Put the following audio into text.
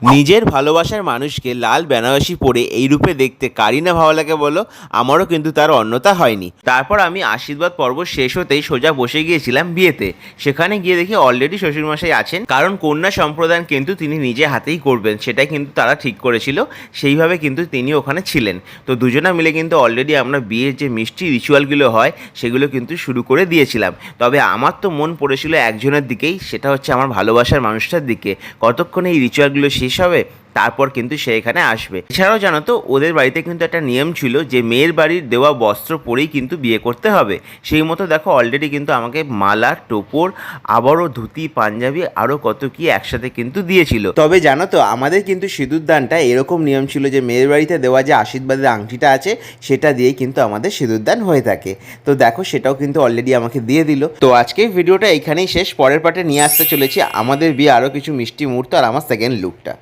নিজের ভালোবাসার মানুষকে লাল বেনারসি পরে এই রূপে দেখতে কারই না ভালো লাগে বলো। আমারও কিন্তু তার অন্যতা হয়নি। তারপর আমি আশীর্বাদ পর্ব শেষ হতেই সোজা বসে গিয়েছিলাম বিয়েতে। সেখানে গিয়ে দেখি অলরেডি শ্বশুরমশাই আছেন, কারণ কন্যা সম্প্রদান কিন্তু তিনি নিজে হাতেই করবেন, সেটাই কিন্তু তারা ঠিক করেছিল। সেইভাবে কিন্তু তিনি ওখানে ছিলেন। তো দুজনা মিলে কিন্তু অলরেডি আমরা বিয়ের যে মিষ্টি রিচুয়ালগুলো হয় সেগুলো কিন্তু শুরু করে দিয়েছিলাম। তবে আমার তো মন পড়েছিল একজনের দিকেই, সেটা হচ্ছে আমার ভালোবাসার মানুষটার দিকে। কতক্ষণে এই রিচুয়ালগুলো শেষ হবে, তারপর কিন্তু সে এখানে আসবে। এছাড়াও জানো তো, ওদের বাড়িতে কিন্তু একটা নিয়ম ছিল যে মেয়ের বাড়ির দেওয়া বস্ত্র পরেই কিন্তু বিয়ে করতে হবে। সেই মতো দেখো অলরেডি কিন্তু আমাকে মালা, টোপর, আবারও ধুতি, পাঞ্জাবি, আরও কত কি একসাথে কিন্তু দিয়েছিল। তবে জানো তো, আমাদের কিন্তু সিঁদুরদানটা এরকম নিয়ম ছিল যে মেয়ের বাড়িতে দেওয়া যে আশীর্বাদের আংটিটা আছে সেটা দিয়েই কিন্তু আমাদের সিঁদুরদান হয়ে থাকে। তো দেখো, সেটাও কিন্তু অলরেডি আমাকে দিয়ে দিল। তো আজকে ভিডিওটা এখানেই শেষ। পরের পার্টে নিয়ে আসতে চলেছি আমাদের বিয়ে আরও কিছু মিষ্টি মুহূর্ত আর আমার সেকেন্ড লুকটা।